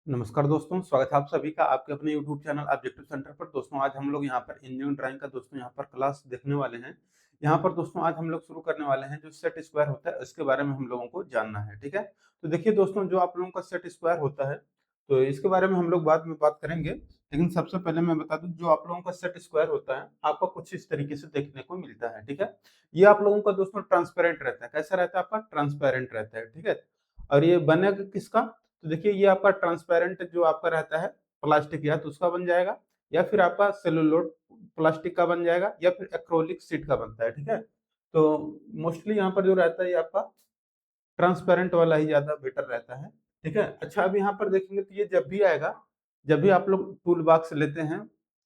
नमस्कार दोस्तों, स्वागत है आप सभी का आपके अपने यूट्यूब चैनल ऑब्जेक्टिव सेंटर पर। दोस्तों आज हम लोग यहाँ पर इंजीनियरिंग ड्राइंग का यहाँ पर क्लास देखने वाले हैं। यहाँ पर दोस्तों आज हम लोग शुरू करने वाले हैं जो सेट स्क्वायर होता है इसके बारे में हम लोगों को जानना है। ठीक है, तो देखिए दोस्तों, जो आप लोगों का सेट स्क्वायर होता है तो इसके बारे में हम लोग बाद में बात करेंगे, लेकिन सबसे पहले मैं बता दूं जो आप लोगों का सेट स्क्वायर होता है आपका कुछ इस तरीके से देखने को मिलता है। ठीक है, ये आप लोगों का दोस्तों ट्रांसपेरेंट रहता है। कैसा रहता है? आपका ट्रांसपेरेंट रहता है। ठीक है, और ये बनेगा किसका? तो देखिए ये आपका ट्रांसपेरेंट जो आपका रहता है प्लास्टिक, या तो उसका बन जाएगा या फिर आपका सेलुलोज प्लास्टिक का बन जाएगा या फिर एक्रोलिक शीट का बनता है। ठीक है, तो मोस्टली यहाँ पर जो रहता है ये आपका ट्रांसपेरेंट वाला ही ज्यादा बेटर रहता है। ठीक है, अच्छा अब यहाँ पर देखेंगे तो ये जब भी आएगा, जब भी आप लोग टूल बॉक्स लेते हैं,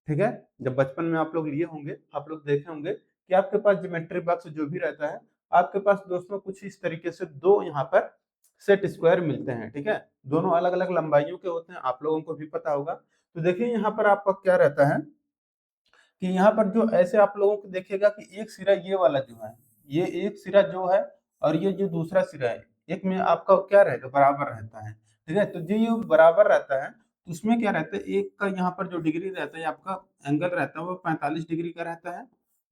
ठीक है, जब बचपन में आप लोग लिए होंगे, आप लोग देखे होंगे कि आपके पास ज्योमेट्री बॉक्स जो भी रहता है, आपके पास दोस्तों कुछ इस तरीके से दो यहाँ पर सेट स्क्वायर मिलते हैं। ठीक है, दोनों अलग अलग लंबाइयों के होते हैं, आप लोगों को भी पता होगा। तो देखिए यहाँ पर आपका क्या रहता है कि यहाँ पर जो ऐसे आप लोगों को देखेगा कि एक सिरा ये वाला जो है, ये एक सिरा जो है और ये जो दूसरा सिरा है, एक में आपका क्या रहेगा? बराबर रहता है। ठीक है, तो जो ये बराबर रहता है तो उसमें क्या रहता है, एक का यहाँ पर जो डिग्री रहता है आपका एंगल रहता है वो 45 डिग्री का रहता है,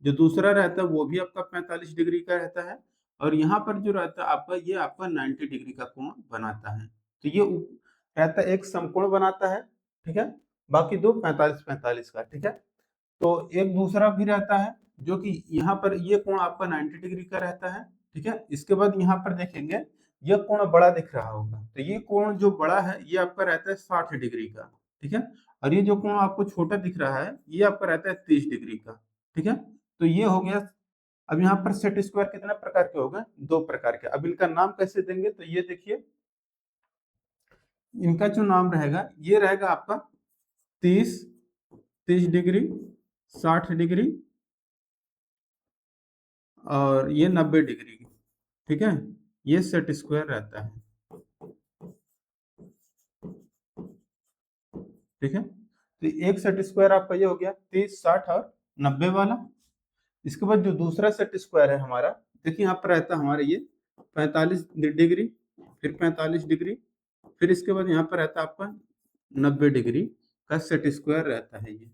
जो दूसरा रहता है वो भी आपका 45 डिग्री का रहता है, और यहाँ पर जो रहता है आपका ये आपका 90 डिग्री का कोण बनाता है। तो ये रहता है एक समकोण बनाता है। ठीक है, बाकी दो 45-45 का। ठीक है, तो एक दूसरा भी रहता है जो कि यहाँ पर ये कोण आपका 90 डिग्री का रहता है। ठीक है, इसके बाद यहाँ पर देखेंगे यह कोण बड़ा दिख रहा होगा, तो ये कोण जो बड़ा है ये आपका रहता है 60 डिग्री का। ठीक है, और ये जो कोण आपको छोटा दिख रहा है ये आपका रहता है 30 डिग्री का। ठीक है, तो ये हो गया। अब यहाँ पर सेट स्क्वायर कितने प्रकार के हो गए? दो प्रकार के। अब इनका नाम कैसे देंगे? तो ये देखिए, इनका जो नाम रहेगा ये रहेगा आपका 30, 30 डिग्री, 60 डिग्री और ये 90 डिग्री। ठीक है, ये सेट स्क्वायर रहता है। ठीक है, तो एक सेट स्क्वायर आपका ये हो गया 30, 60 और 90 वाला। इसके बाद जो दूसरा सेट स्क्वायर है हमारा, देखिए यहाँ पर रहता है हमारा ये 45 डिग्री, फिर 45 डिग्री, फिर इसके बाद यहाँ पर रहता है आपका 90 डिग्री का सेट स्क्वायर रहता है ये।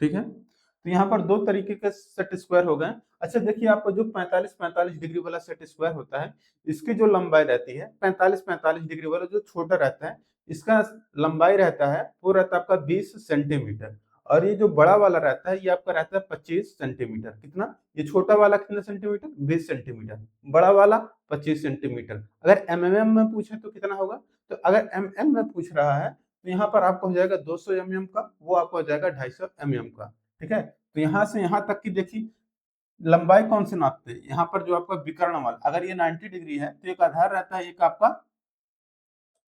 ठीक है, तो यहाँ पर दो तरीके के सेट स्क्वायर हो गए। अच्छा देखिए, आपको जो 45-45 डिग्री वाला सेट स्क्वायर होता है इसकी जो लंबाई रहती है 45-45 डिग्री वाला जो छोटा रहता है, इसका लंबाई रहता है वो रहता है आपका 20 सेंटीमीटर, और ये जो बड़ा वाला रहता है ये आपका रहता है 25 सेंटीमीटर। कितना? ये छोटा वाला कितना सेंटीमीटर? 20 सेंटीमीटर, बड़ा वाला 25 सेंटीमीटर। अगर एमएम में पूछे तो कितना होगा? तो अगर एमएम में पूछ रहा है तो यहाँ पर आपका हो जाएगा 200 एमएम का, वो आपका हो जाएगा 250 एमएम का। ठीक है, तो यहाँ से यहाँ तक की देखिए लंबाई कौन से नापते हैं? यहाँ पर जो आपका विकर्ण वाला, अगर ये 90 डिग्री है तो एक आधार रहता है, एक आपका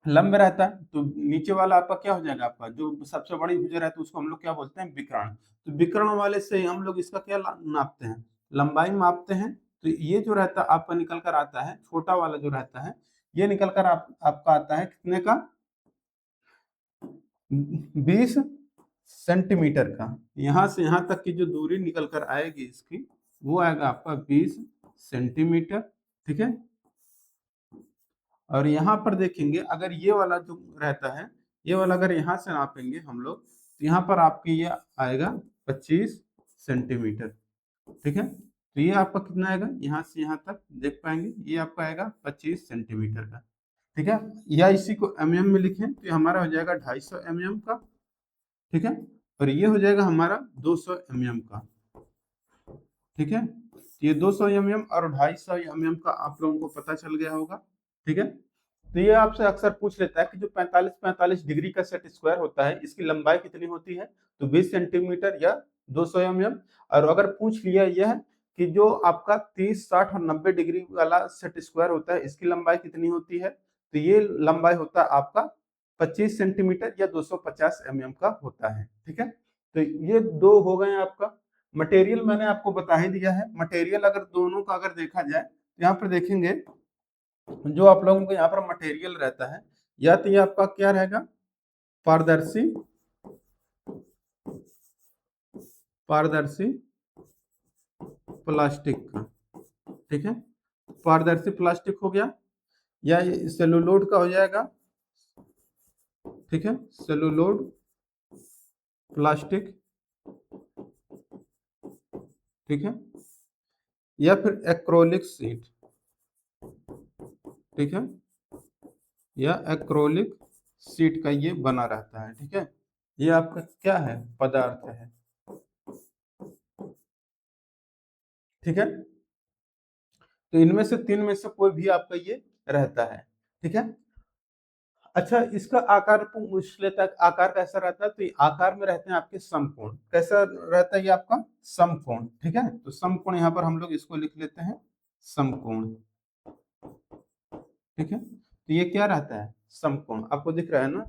लंब रहता है, तो नीचे वाला आपका क्या हो जाएगा? आपका जो सबसे बड़ी भुजा रहती है उसको हम लोग क्या बोलते हैं? विकर्ण। तो विकर्ण वाले से हम लोग इसका क्या नापते हैं? लंबाई मापते हैं। तो ये जो रहता है आपका निकल कर आता है, छोटा वाला जो रहता है ये निकल कर आपका आता है कितने का? 20 सेंटीमीटर का। यहाँ से यहाँ तक की जो दूरी निकल कर आएगी इसकी, वो आएगा आपका 20 सेंटीमीटर। ठीक है, और यहाँ पर देखेंगे अगर ये वाला जो रहता है, ये वाला अगर यहाँ से नापेंगे हम लोग तो यहाँ पर आपकी ये आएगा 25 सेंटीमीटर। ठीक है, तो ये आपका कितना आएगा? यहाँ से यहाँ तक देख पाएंगे ये आपका आएगा 25 सेंटीमीटर का। ठीक है, या इसी को एमएम में लिखें तो ये हमारा हो जाएगा 250 एमएम का। ठीक है, और ये हो जाएगा हमारा 200 एमएम का। ठीक है, ये 200 एमएम और 250 एमएम का आप लोगों को पता चल गया होगा। ठीक है, तो ये आपसे अक्सर पूछ लेता है कि जो 45-45 डिग्री का सेट स्क्वायर होता है इसकी लंबाई कितनी होती है? तो 20 सेंटीमीटर या 200 एमएम। और अगर पूछ लिया यह कि जो आपका 30, 60 और 90 डिग्री वाला सेट स्क्वायर होता है इसकी लंबाई कितनी होती है? तो ये लंबाई होता है आपका 25 सेंटीमीटर या 250 एमएम का होता है। ठीक है, तो ये दो हो गए आपका। मटेरियल मैंने आपको बता ही दिया है। मटेरियल अगर दोनों का अगर देखा जाए तो यहाँ पर देखेंगे जो आप लोगों को यहाँ पर मटेरियल रहता है, या तो ये आपका क्या रहेगा? पारदर्शी, पारदर्शी प्लास्टिक का। ठीक है, पारदर्शी प्लास्टिक हो गया, या ये सेलुलोड का हो जाएगा, ठीक है, सेलुलोड, प्लास्टिक, ठीक है, या फिर एक्रोलिक शीट, ठीक है, या एक्रोलिक शीट का ये बना रहता है, ठीक है। ये आपका क्या है, पदार्थ है, ठीक है। तो इनमें से तीन में से कोई भी आपका ये रहता है, ठीक है। अच्छा, इसका आकार पूछ लेता है, आकार कैसा रहता है, तो ये आकार में रहते हैं आपके समकोण। कैसा रहता है ये आपका, समकोण, ठीक है। तो समकोण यहाँ पर हम लोग इसको लिख लेते हैं समकोण, ठीक है। तो ये क्या रहता है, समकोण, आपको दिख रहा है ना,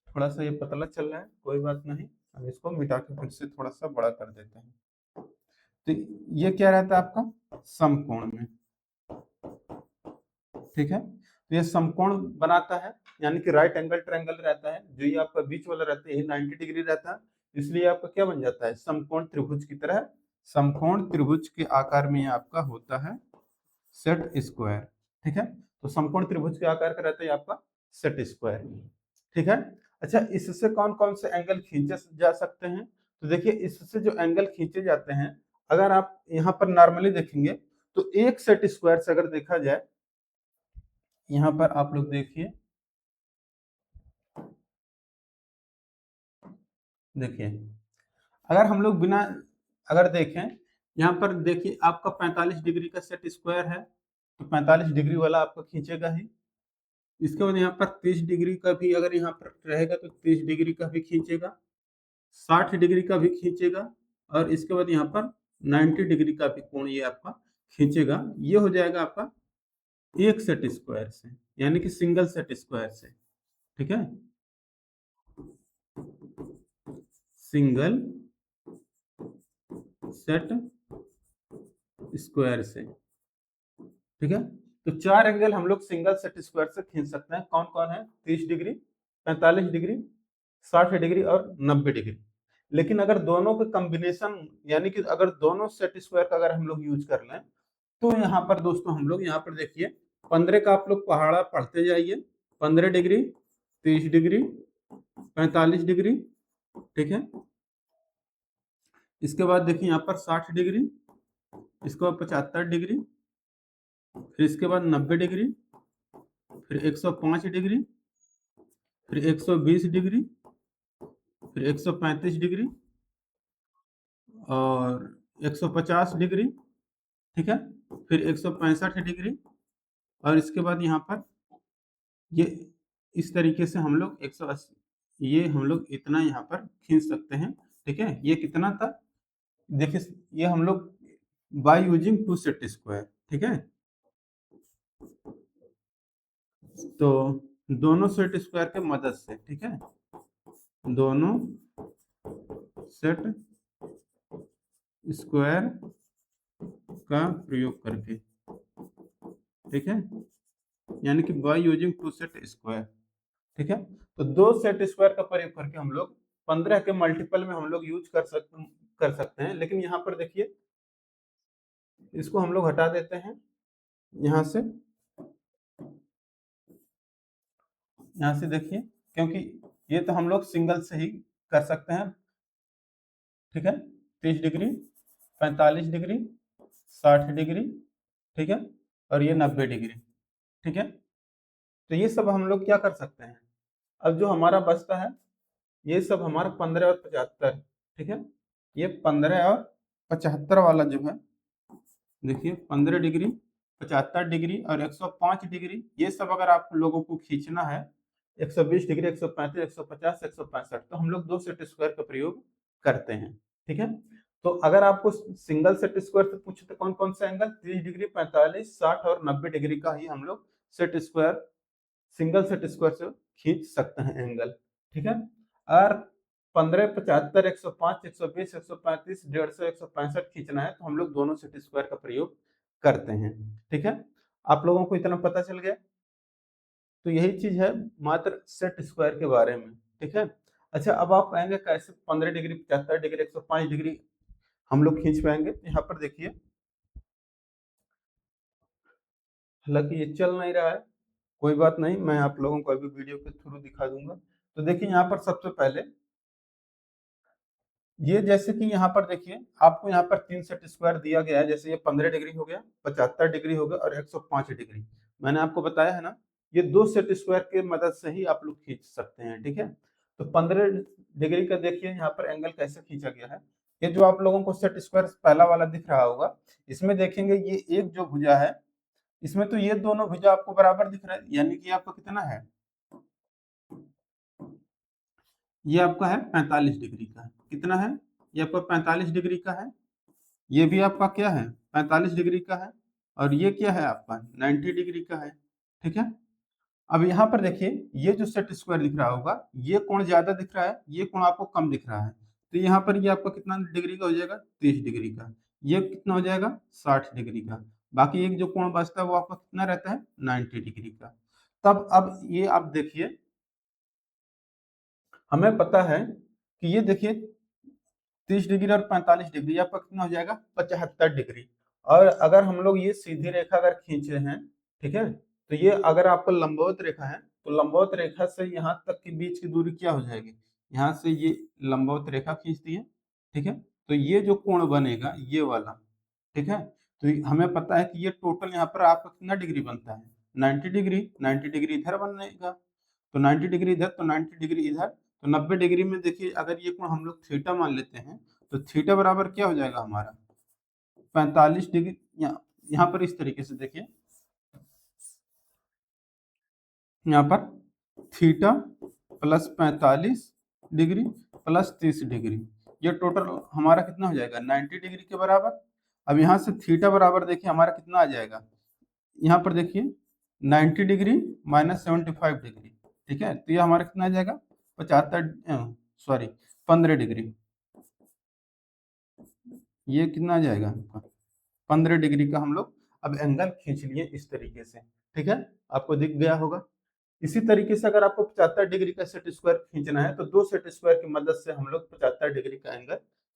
थोड़ा सा ये पतला चल रहा है, कोई बात नहीं, हम इसको मिटा के फिर से थोड़ा सा बड़ा कर देते हैं। तो ये क्या रहता है आपका, समकोण में, ठीक है। तो ये समकोण बनाता है, यानी कि राइट एंगल ट्रायंगल रहता है, जो ये आपका बीच वाला रहता है ये 90 डिग्री रहता है, इसलिए आपका क्या बन जाता है, समकोण त्रिभुज की तरह। समकोण त्रिभुज के आकार में ये आपका होता है सेट स्क्वायर, ठीक है। तो समकोण त्रिभुज के आकार का रहता है आपका सेट स्क्वायर, ठीक है। अच्छा, इससे कौन कौन से एंगल खींचे जा सकते हैं, तो देखिए इससे जो एंगल खींचे जाते हैं, अगर आप यहाँ पर नॉर्मली देखेंगे तो एक सेट स्क्वायर से अगर देखा जाए, यहाँ पर आप लोग देखिए, देखिए अगर हम लोग बिना, अगर देखें यहाँ पर देखिए आपका 45 डिग्री का सेट स्क्वायर है, तो 45 डिग्री वाला आपका खींचेगा ही। इसके बाद यहाँ पर 30 डिग्री का भी अगर यहाँ पर रहेगा तो 30 डिग्री का भी खींचेगा, 60 डिग्री का भी खींचेगा, और इसके बाद यहाँ पर 90 डिग्री का भी कोण ये आपका खींचेगा। ये हो जाएगा आपका एक सेट स्क्वायर से, यानी कि सिंगल सेट स्क्वायर से, ठीक है, सिंगल सेट स्क्वायर से, ठीक है। तो चार एंगल हम लोग सिंगल सेट स्क्वायर से खींच सकते हैं, कौन कौन है, 30 डिग्री, 45 डिग्री, 60 डिग्री और 90 डिग्री। लेकिन अगर दोनों के कॉम्बिनेशन, यानी कि अगर दोनों सेट स्क्वायर का अगर हम लोग यूज कर लें, तो यहाँ पर दोस्तों हम लोग यहाँ पर देखिए 15 का आप लोग पहाड़ा पढ़ते जाइए, 15 डिग्री, 30 डिग्री, 45 डिग्री, ठीक है। इसके बाद देखिए यहाँ पर 60 डिग्री, इसके बाद 75 डिग्री, फिर इसके बाद 90 डिग्री, फिर 105 डिग्री, फिर 120 डिग्री, फिर 135 डिग्री और 150 डिग्री, ठीक है, फिर 165 डिग्री, और इसके बाद यहाँ पर ये इस तरीके से हम लोग 180, ये हम लोग इतना यहाँ पर खींच सकते हैं, ठीक है। ये कितना था, देखिए ये हम लोग by using two set square, ठीक है। तो दोनों सेट स्क्वायर के मदद से, ठीक है, दोनों सेट स्क्वायर का प्रयोग करके, ठीक है, यानी कि by using two set square, ठीक है। तो दो सेट स्क्वायर का प्रयोग करके हम लोग 15 के मल्टीपल में हम लोग यूज कर सकते हैं। लेकिन यहाँ पर देखिए इसको हम लोग हटा देते हैं यहाँ से, यहाँ से देखिए, क्योंकि ये तो हम लोग सिंगल से ही कर सकते हैं, ठीक है, 30 डिग्री, 45 डिग्री, 60 डिग्री, ठीक है, और ये 90 डिग्री, ठीक है। तो ये सब हम लोग क्या कर सकते हैं, अब जो हमारा बचता है ये सब हमारा 15 और 75, ठीक है। ये 15 और 75 वाला जो है, देखिए 15 डिग्री, 75 डिग्री और 105 डिग्री, ये सब अगर आप लोगों को खींचना है, 120 डिग्री, 135, 150, 165, तो हम लोग दो सेट स्क्वायर का प्रयोग करते हैं, ठीक है। तो अगर आपको सिंगल सेट स्क्वायर से पूछे तो कौन कौन सा एंगल, 30 डिग्री, 45, 60 और 90 डिग्री का ही हम लोग set square, single set square से खींच सकते हैं एंगल, ठीक है। और 15, 75, 105, 120, 135, 150, 165 खींचना है तो हम लोग दोनों सेट स्क्वायर का प्रयोग करते हैं, ठीक है। आप लोगों को इतना पता चल गया, तो यही चीज है मात्र सेट स्क्वायर के बारे में, ठीक है। अच्छा, अब आप कहेंगे कैसे 15 डिग्री, 75 डिग्री, 105 डिग्री हम लोग खींच पाएंगे, यहाँ पर देखिए हालांकि ये चल नहीं रहा है, कोई बात नहीं, मैं आप लोगों को अभी वीडियो के थ्रू दिखा दूंगा। तो देखिए यहाँ पर सबसे पहले ये जैसे कि यहाँ पर देखिए आपको यहाँ पर 3 सेट स्क्वायर दिया गया है, जैसे ये 15 डिग्री हो गया, 75 डिग्री हो गया और 105 डिग्री। मैंने आपको बताया है ना, ये 2 सेट स्क्वायर के मदद से ही आप लोग खींच सकते हैं, ठीक है। तो 15 डिग्री का देखिए यहाँ पर एंगल कैसे खींचा गया है। ये जो आप लोगों को सेट स्क्वायर पहला वाला दिख रहा होगा, इसमें देखेंगे ये एक जो भुजा है, इसमें तो ये दोनों भुजा आपको बराबर दिख रहा है, यानी कि आपका कितना है, ये आपका है 45 डिग्री का। कितना है, ये आपका 45 डिग्री का है। ये भी आपका क्या है, 45 डिग्री का है। और ये क्या है आपका 90 डिग्री का है, ठीक है। अब यहाँ पर देखिए ये जो सेट स्क्वायर दिख रहा होगा, ये कोण ज्यादा दिख रहा है, ये कोण आपको कम दिख रहा है। तो यहाँ पर ये आपका कितना डिग्री का हो जाएगा, 30 डिग्री का। ये कितना हो जाएगा, 60 डिग्री का। बाकी एक जो कोण बचता है वो आपका कितना रहता है, 90 डिग्री का। तब अब ये आप देखिए, हमें पता है कि ये देखिए 30 डिग्री और 45 डिग्री आपका कितना हो जाएगा, 75 डिग्री। और अगर हम लोग ये सीधी रेखा अगर खींचे हैं, ठीक है, तो ये अगर आपका लंबवत रेखा है, तो लंबवत रेखा से यहाँ तक के बीच की दूरी क्या हो जाएगी, यहाँ से ये लंबवत रेखा खींच दी है, ठीक है। तो ये जो कोण बनेगा ये वाला, ठीक है। तो हमें पता है कि ये टोटल यहाँ पर आपका कितना डिग्री बनता है, 90 डिग्री। 90 डिग्री इधर बनेगा, तो 90 डिग्री इधर, तो 90 डिग्री इधर। तो 90 डिग्री में देखिए अगर ये कोण हम लोग थीटा मान लेते हैं, तो थीटा बराबर क्या हो जाएगा हमारा, 45 डिग्री। यहाँ पर इस तरीके से देखिए, यहाँ पर theta plus 45 degree plus 30 degree, ये टोटल हमारा कितना हो जाएगा, 90 डिग्री के बराबर। अब यहाँ से थीटा बराबर देखिए हमारा कितना आ जाएगा, यहाँ पर देखिए 90 डिग्री माइनस 75 डिग्री, ठीक है। तो ये हमारा कितना आ जाएगा, 75, सॉरी 15 डिग्री। ये कितना आ जाएगा, 15 डिग्री का हम लोग अब एंगल खींच लिए इस तरीके से, ठीक है। आपको दिख गया होगा। इसी तरीके से अगर आपको 75 डिग्री का सेट स्क्वायर खींचना है, तो 2 सेट स्क्वायर की मदद से हम लोग 75 डिग्री का एंगल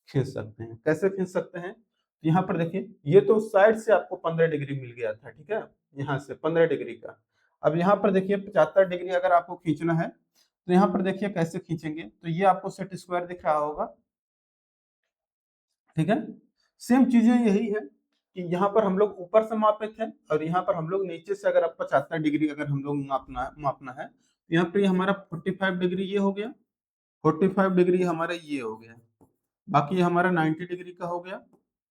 खींच सकते हैं। कैसे खींच सकते हैं, यहाँ पर देखिए ये तो साइड से आपको 15 डिग्री मिल गया था, ठीक है, यहाँ से 15 डिग्री का। अब यहाँ पर देखिए 75 डिग्री अगर आपको खींचना है, तो यहाँ पर देखिए कैसे खींचेंगे। तो ये आपको सेट स्क्वायर दिख रहा होगा, ठीक है। सेम चीजें यही है कि यहाँ पर हम लोग ऊपर से मापे थे, और यहाँ पर हम लोग नीचे से अगर आप 75 डिग्री अगर हम लोग मापना है, तो यहाँ पर ये हमारा 45 डिग्री ये हो गया, 45 डिग्री हमारा ये हो गया, बाकी ये हमारा 90 डिग्री का हो गया,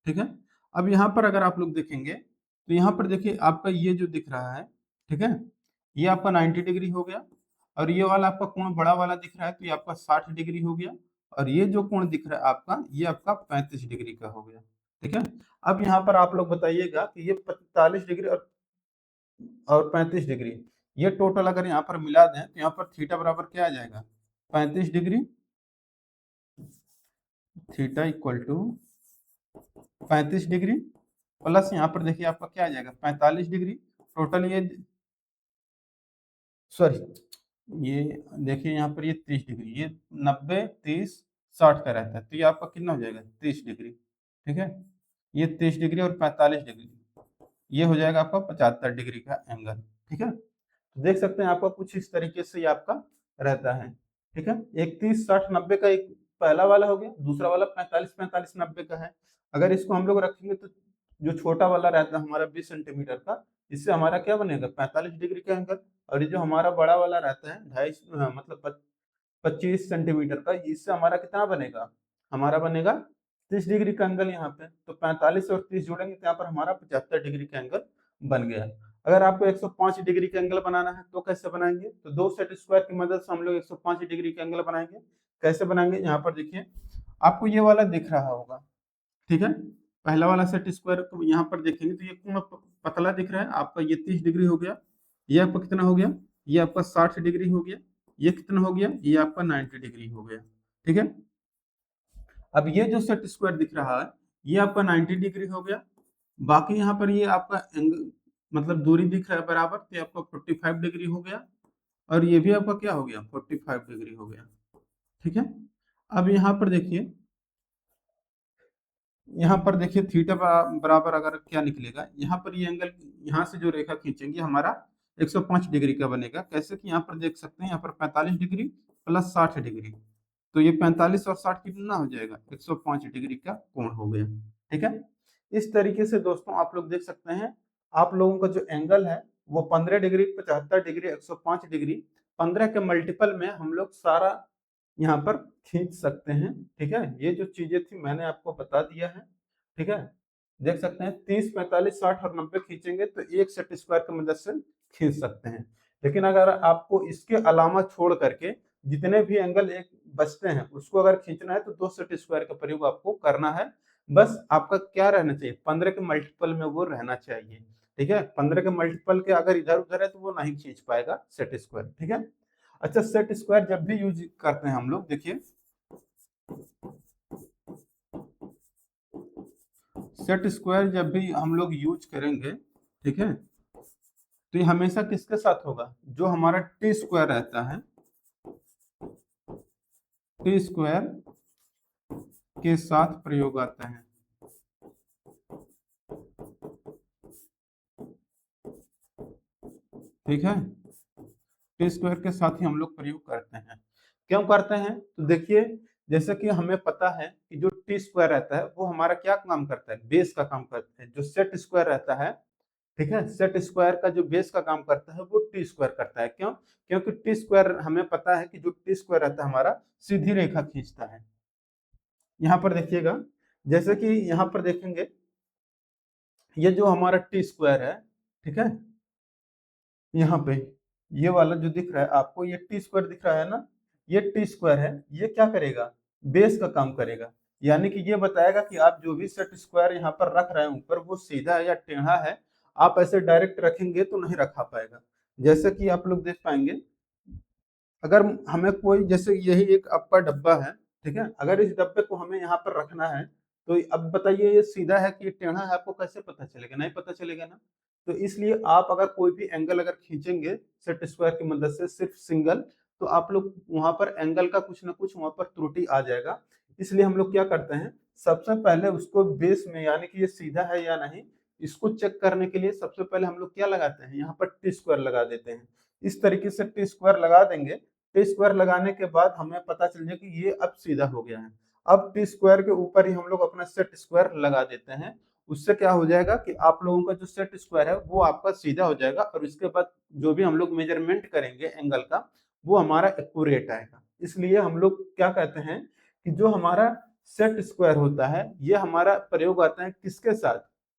ठीक है। अब यहाँ पर अगर आप लोग देखेंगे, तो यहाँ पर देखिए आपका ये जो दिख रहा है, ठीक है, ये आपका 90 डिग्री हो गया। और ये वाला आपका कोण बड़ा वाला दिख रहा है, तो ये आपका 60 डिग्री हो गया। और ये जो कोण दिख रहा है आपका, ये आपका 35 डिग्री का हो गया, ठीक है। अब यहाँ पर आप लोग बताइएगा कि ये 45 डिग्री और 35 डिग्री, ये टोटल अगर यहाँ पर मिला दें, तो यहाँ पर थीटा बराबर क्या आ जाएगा, 35 degree, theta equal to 35 degree plus यहाँ पर देखिए आपका क्या आ जाएगा, 45 डिग्री। टोटल ये, सॉरी, ये देखिए यहाँ पर ये 30 डिग्री, ये 90 30 60 का रहता है, तो ये आपका कितना हो जाएगा, 30 डिग्री, ठीक है। ये 30 डिग्री और 45 डिग्री, ये हो जाएगा आपका 75 डिग्री का एंगल, ठीक है। तो देख सकते हैं आपका कुछ इस तरीके से ये आपका रहता है, ठीक है। एक 30 60 90 का एक पहला वाला हो गया, दूसरा वाला 45 45 90 का है। अगर इसको हम लोग रखेंगे, तो जो छोटा वाला रहता है हमारा 20 सेंटीमीटर का, इससे हमारा क्या बनेगा, 45 डिग्री का एंगल। और ये जो हमारा बड़ा वाला रहता है 2.5 मतलब 25 सेंटीमीटर का, इससे हमारा कितना बनेगा, हमारा बनेगा 30 डिग्री का एंगल यहाँ पे। तो 45 और 30 जोड़ेंगे तो यहाँ पर हमारा 75 डिग्री का एंगल बन गया। अगर आपको 105 डिग्री का एंगल बनाना है तो कैसे बनाएंगे, तो 2 सेट स्क्वायर की मदद से हम लोग 105 डिग्री का एंगल बनाएंगे। कैसे बनाएंगे, यहाँ पर देखिए आपको ये वाला दिख रहा होगा, ठीक है। पहला वाला सेट स्क्वायर को यहाँ पर देखेंगे तो ये कोण पतला दिख रहा है आपका, ये 30 डिग्री हो गया। ये आपका कितना हो गया, ये आपका 60 डिग्री हो गया। ये कितना हो गया, ये आपका 90 डिग्री हो गया, ठीक है। अब ये जो सेट स्क्वायर दिख रहा है, ये आपका 90 डिग्री हो गया। बाकी यहाँ पर ये आपका एंगल मतलब दूरी दिख रहा है बराबर, तो ये आपका 45 डिग्री हो गया। और ये भी आपका क्या हो गया, 45 डिग्री हो गया, ठीक है। अब यहाँ पर देखिए यहाँ पर देखिए थीटा बराबर अगर क्या निकलेगा, यहाँ पर ये एंगल यहाँ से जो रेखा खींचेंगे हमारा 105 डिग्री का बनेगा। कैसे कि यहाँ पर देख सकते हैं, यहाँ पर 45 डिग्री प्लस 60 डिग्री, तो ये 45 और 60 कितना हो जाएगा, 105 डिग्री का कोण हो गया। ठीक है, इस तरीके से दोस्तों आप लोग देख सकते हैं, आप लोगों का जो एंगल है वो 15 डिग्री, 75 डिग्री, 105 डिग्री, 15 के मल्टीपल में हम लोग सारा यहाँ पर खींच सकते हैं। ठीक है, ये जो चीजें थी मैंने आपको बता दिया है। ठीक है, देख सकते हैं 30, 45, 60 और 90 खींचेंगे तो एक सेट स्क्वायर की मदद से खींच सकते हैं। लेकिन अगर आपको इसके अलावा छोड़ करके जितने भी एंगल एक बचते हैं उसको अगर खींचना है तो 2 सेट स्क्वायर का प्रयोग आपको करना है। बस आपका क्या रहना चाहिए, 15 के मल्टीपल में वो रहना चाहिए। ठीक है, 15 के मल्टीपल के अगर इधर उधर है तो वो नहीं खींच पाएगा सेट स्क्वायर। ठीक है, अच्छा सेट स्क्वायर जब भी यूज करते हैं हम लोग, देखिए सेट स्क्वायर जब भी हम लोग यूज करेंगे, ठीक है, तो ये हमेशा किसके साथ होगा, जो हमारा टी स्क्वायर रहता है, टी स्क्वायर के साथ प्रयोग आता है। ठीक है, टी स्क्वायर के साथ ही हम लोग प्रयोग करते हैं। क्यों करते हैं, तो देखिए जैसे कि हमें पता है कि जो टी स्क्वायर रहता है वो हमारा क्या काम करता है, बेस का काम करता है। जो सेट स्क्वायर रहता है, ठीक है, सेट स्क्वायर का जो बेस का काम करता है वो टी स्क्वायर करता है। क्यों, क्योंकि टी स्क्वायर हमें पता है कि जो टी स्क्वायर रहता है हमारा सीधी रेखा खींचता है। यहाँ पर देखिएगा, जैसे कि यहाँ पर देखेंगे ये जो हमारा टी स्क्वायर है, ठीक है, यहाँ पे ये वाला जो दिख रहा है आपको, ये टी स्क्वायर दिख रहा है ना, ये टी स्क्वायर है, ये क्या करेगा, बेस का काम करेगा। यानी कि ये बताएगा कि आप जो भी सेट स्क्वायर यहाँ पर रख रहे हैं ऊपर वो सीधा है या टेढ़ा है। आप ऐसे डायरेक्ट रखेंगे तो नहीं रखा पाएगा। जैसे कि आप लोग देख पाएंगे, अगर हमें कोई, जैसे यही एक आपका डब्बा है, ठीक है, अगर इस डब्बे को हमें यहाँ पर रखना है तो अब बताइए ये सीधा है कि ये टेढ़ा है, आपको कैसे पता चलेगा, नहीं पता चलेगा ना। तो इसलिए आप अगर कोई भी एंगल अगर खींचेंगे सेट स्क्वायर की मदद से सिर्फ सिंगल, तो आप लोग वहां पर एंगल का कुछ ना कुछ वहां पर त्रुटि आ जाएगा। इसलिए हम लोग क्या करते हैं, सबसे पहले उसको बेस में, यानी कि ये सीधा है या नहीं, इसको चेक करने के लिए सबसे पहले हम लोग क्या लगाते हैं, यहाँ पर टी स्क्वायर लगा देते हैं। इस तरीके से टी स्क्वायर लगा देंगे। टी स्क्वायर लगाने के बाद हमें पता चल जाए कि ये अब सीधा हो गया है। अब टी स्क्वायर के ऊपर ही हम लोग अपना सेट स्क्वायर लगा देते हैं। उससे क्या हो जाएगा कि आप लोगों का जो सेट स्क्वायर है वो आपका सीधा हो जाएगा, और इसके बाद जो भी हम लोग मेजरमेंट करेंगे एंगल का वो हमारा एक्यूरेट आएगा। इसलिए हम लोग क्या कहते हैं कि जो हमारा सेट स्क्वायर होता है ये हमारा प्रयोग आता है किसके साथ,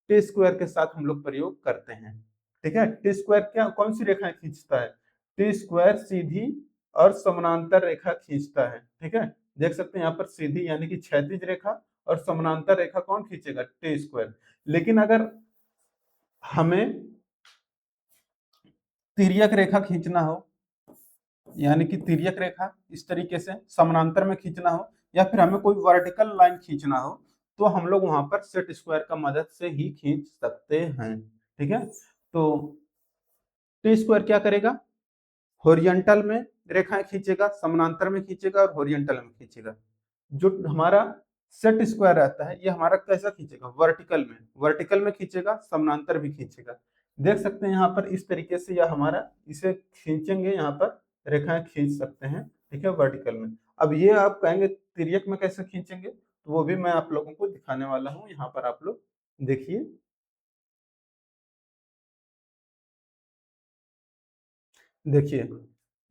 टी स्क्वायर के साथ हम लोग प्रयोग करते हैं। ठीक है, टी स्क्वायर क्या कौन सी रेखाएं खींचता है, टी स्क्वायर सीधी और समानांतर रेखा खींचता है। ठीक है, देख सकते हैं यहाँ पर सीधी यानी कि क्षैतिज रेखा, और समानांतर रेखा कौन खींचेगा, टी स्क्वायर। लेकिन अगर हमें तिर्यक रेखा खींचना हो, यानी कि तिर्यक रेखा इस तरीके से समानांतर में खींचना हो, या फिर हमें कोई वर्टिकल लाइन खींचना हो, तो हम लोग वहां पर सेट स्क्वायर का मदद से ही खींच सकते हैं। ठीक है, तो टी स्क्वायर क्या करेगा, हॉरिजॉन्टल में रेखाएं खींचेगा, समानांतर में खींचेगा और हॉरिजॉन्टल में खींचेगा। जो हमारा सेट स्क्वायर रहता है ये हमारा कैसा खींचेगा, वर्टिकल में, वर्टिकल में खींचेगा, समानांतर भी खींचेगा। देख सकते हैं यहाँ पर इस तरीके से, या हमारा इसे खींचेंगे, यहाँ पर रेखाएं खींच सकते हैं। ठीक है, वर्टिकल में। अब ये आप कहेंगे तिर्यक में कैसे खींचेंगे, तो वो भी मैं आप लोगों को दिखाने वाला हूँ। यहाँ पर आप लोग देखिए, देखिए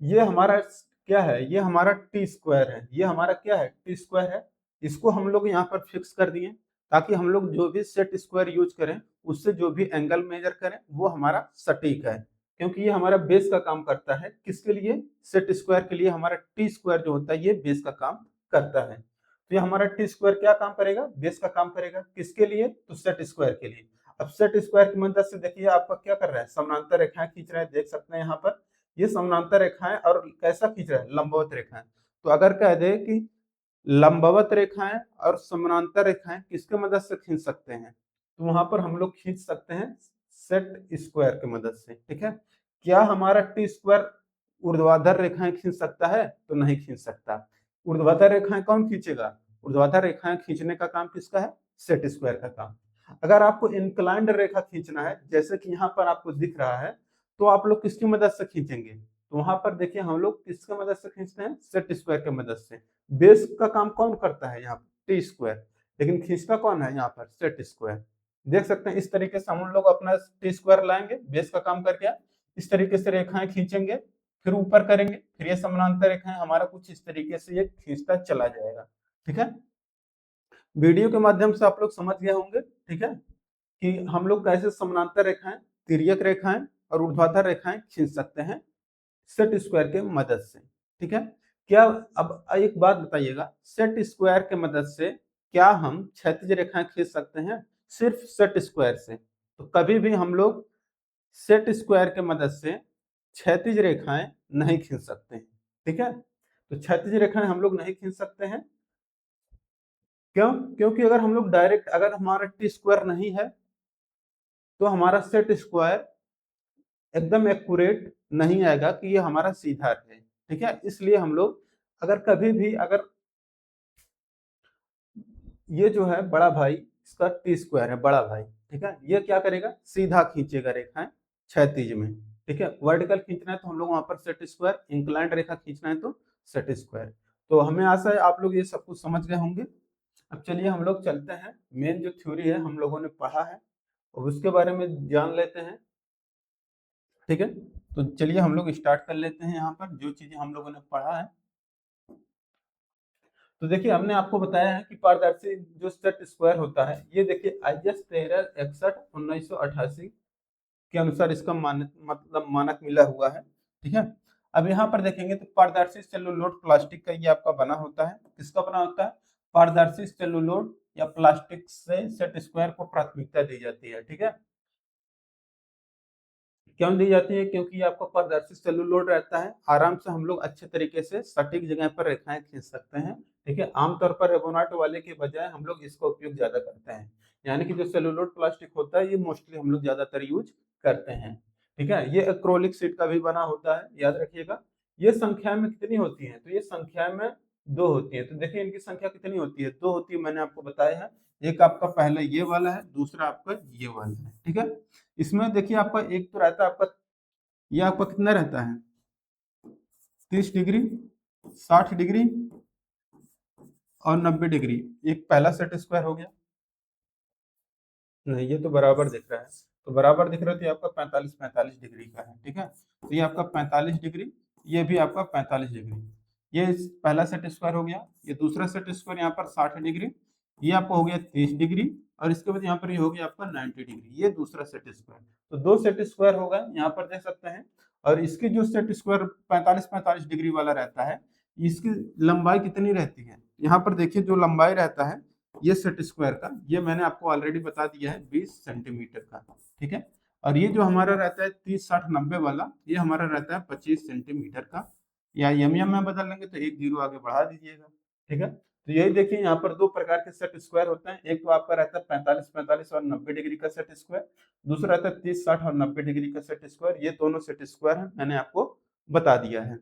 ये हमारा क्या है, ये हमारा टी स्क्वायर है, ये हमारा क्या है, टी स्क्वायर है। इसको हम लोग यहाँ पर फिक्स कर दिए ताकि हम लोग जो भी सेट स्क्वायर यूज करें उससे जो भी एंगल मेजर करें वो हमारा सटीक है। क्योंकि ये हमारा बेस का काम करता है, किसके लिए, सेट स्क्वायर के लिए। हमारा टी स्क्वायर जो होता है ये बेस का काम करता है। तो ये हमारा टी स्क्वायर क्या काम करेगा, बेस का काम करेगा। किसके लिए, तो सेट स्क्वायर के लिए। अब सेट स्क्वायर की मदद से देखिए आपका क्या कर रहा है, समानांतर रेखाएं खींच रहा है, देख सकते हैं यहाँ पर ये समानांतर रेखाएं, और कैसा खींच रहा है, लंबवत रेखाएं। तो अगर कह दे कि लंबवत रेखाएं और समानांतर रेखाएं किसके मदद से खींच सकते हैं, तो वहां पर हम लोग खींच सकते हैं सेट स्क्वायर की मदद से। ठीक है, क्या हमारा टी स्क्वायर ऊर्ध्वाधर रेखाएं खींच सकता है, तो नहीं खींच सकता। ऊर्ध्वाधर रेखाएं कौन खींचेगा, ऊर्ध्वाधर रेखाएं खींचने का काम किसका है, सेट स्क्वायर का काम। अगर आपको इंक्लाइंड रेखा खींचना है, जैसे कि यहाँ पर आपको दिख रहा है, तो आप लोग किसकी मदद से खींचेंगे? तो वहां पर देखिए हम लोग किसकी मदद से खींचते हैं? सेट स्क्वायर की मदद से। बेस का काम कौन करता है? यहाँ पर टी स्क्वायर, लेकिन खींचता कौन है? यहाँ पर सेट स्क्वायर। देख सकते हैं इस तरीके से हम लोग अपना टी स्क्वायर लाएंगे, बेस का काम करके इस तरीके से रेखाएं खींचेंगे, फिर ऊपर करेंगे, फिर ये समानांतर रेखाएं हमारा कुछ इस तरीके से ये खींचता चला जाएगा। ठीक है, वीडियो के माध्यम से आप लोग समझ गए होंगे। ठीक है, कि हम लोग कैसे समानांतर रेखाएं, तिर्यक रेखाएं और ऊर्ध्वाधर रेखाएं खींच सकते हैं सेट स्क्वायर के मदद से। ठीक है, क्या अब एक बात बताइएगा, सेट स्क्वायर के मदद से क्या हम क्षैतिज रेखाएं खींच सकते हैं सिर्फ सेट स्क्वायर से? तो कभी भी हम लोग सेट स्क्वायर के मदद से क्षैतिज रेखाएं नहीं खींच सकते हैं। ठीक है, तो क्षैतिज रेखाएं हम लोग नहीं खींच सकते हैं। क्यों? क्योंकि अगर हम लोग डायरेक्ट, अगर हमारा टी स्क्वायर नहीं है तो हमारा सेट स्क्वायर एकदम एक्यूरेट नहीं आएगा कि ये हमारा सीधा है। ठीक है, इसलिए हम लोग अगर कभी भी, अगर ये जो है बड़ा भाई, इसका टी स्क्वायर है बड़ा भाई, ठीक है, ये क्या करेगा? सीधा खींचेगा रेखाएं क्षैतिज में। ठीक है, वर्टिकल खींचना है तो हम लोग वहां पर सेट स्क्वायर, इंक्लाइंड रेखा खींचना है तो सेट स्क्वायर। तो हमें आशा है आप लोग ये सब कुछ समझ गए होंगे। अब चलिए हम लोग चलते हैं, मेन जो थ्योरी है हम लोगों ने पढ़ा है और उसके बारे में जान लेते हैं। ठीक है, तो चलिए हम लोग स्टार्ट कर लेते हैं यहाँ पर जो चीजें हम लोगों ने पढ़ा है। तो देखिए हमने आपको बताया है कि पारदर्शी जो सेट स्क्वायर होता है, ये देखिए IS 1361/1988 के अनुसार इसका मतलब मानक मिला हुआ है। ठीक है, अब यहाँ पर देखेंगे तो पारदर्शी सेलुलोड प्लास्टिक का ये आपका बना होता है। किसका बना होता है? पारदर्शी सेलुलोड या प्लास्टिक से सेट स्क्वायर को प्राथमिकता दी जाती है। ठीक है, क्यों दी जाती है? क्योंकि ये आपका पारदर्शी सेलुलोड रहता है, आराम से हम लोग अच्छे तरीके से सटीक जगह पर रेखाएं खींच सकते हैं। ठीक है, आमतौर पर रेबोनाट वाले के बजाय हम लोग इसका उपयोग ज्यादा करते हैं, यानी कि जो सेलुलोड प्लास्टिक होता है ये मोस्टली हम लोग ज्यादातर यूज करते हैं। ठीक है, ये एक्रोलिक शीट का भी बना होता है, याद रखिएगा। ये संख्या में कितनी होती है? तो ये संख्या में 2 होती है। तो देखिए इनकी संख्या कितनी होती है? 2 होती है, मैंने आपको बताया है। एक आपका पहले ये वाला है, दूसरा आपका ये वाला है। ठीक है, इसमें देखिए आपका एक तो रहता है आपका, ये आपका कितना रहता है? 30 डिग्री, 60 डिग्री और 90 डिग्री। एक पहला सेट स्क्वायर हो गया। नहीं, ये तो बराबर दिख रहा है, तो बराबर दिख रहा है तो ये आपका 45 डिग्री का है। ठीक है, तो ये आपका 45 डिग्री, ये भी आपका 45 डिग्री। ये पहला सेट स्क्वायर हो गया। ये दूसरा सेट स्क्वायर यहाँ पर 60 डिग्री, ये आपका हो गया 30 डिग्री, और इसके बाद यहाँ पर ये हो गया आपका 90 डिग्री। ये दूसरा सेट स्क्वायर, तो 2 सेट स्क्वायर हो गए यहाँ पर देख सकते हैं। और इसकी जो सेट स्क्वायर 45 डिग्री वाला रहता है, इसकी लंबाई कितनी रहती है? यहाँ पर देखिए जो लंबाई रहता है ये सेट स्क्वायर का, ये मैंने आपको ऑलरेडी बता दिया है 20 सेंटीमीटर का। ठीक है, और ये जो हमारा रहता है 30 60 90 वाला, ये हमारा रहता है 25 सेंटीमीटर का। या एम में बदल लेंगे तो एक जीरो आगे बढ़ा दीजिएगा। ठीक है, तो यही देखिए यहाँ पर 2 प्रकार के सेट स्क्वायर होते हैं। एक तो आपका रहता है 45 45 और 90 डिग्री का सेट स्क्वायर, दूसरा रहता है 30 60 और 90 डिग्री का सेट स्क्वायर। ये दोनों सेट स्क्वायर है, मैंने आपको बता दिया है।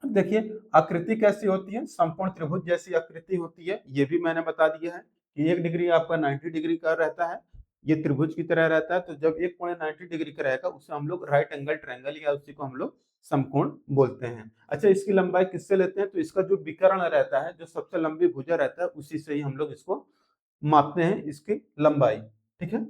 देखिए आकृति कैसी होती है? संपूर्ण त्रिभुज जैसी आकृति होती है, ये भी मैंने बता दिया है कि 1 डिग्री आपका 90 डिग्री का रहता है, ये त्रिभुज की तरह रहता है। तो जब एक कोण 90 डिग्री का रहेगा उसे हम लोग राइट एंगल ट्रायंगल या उसी को हम लोग समकोण बोलते हैं। अच्छा, इसकी लंबाई किससे लेते हैं? तो इसका जो विकर्ण रहता है, जो सबसे लंबी भुजा रहता है, उसी से ही हम लोग इसको मापते हैं, इसकी लंबाई। ठीक है,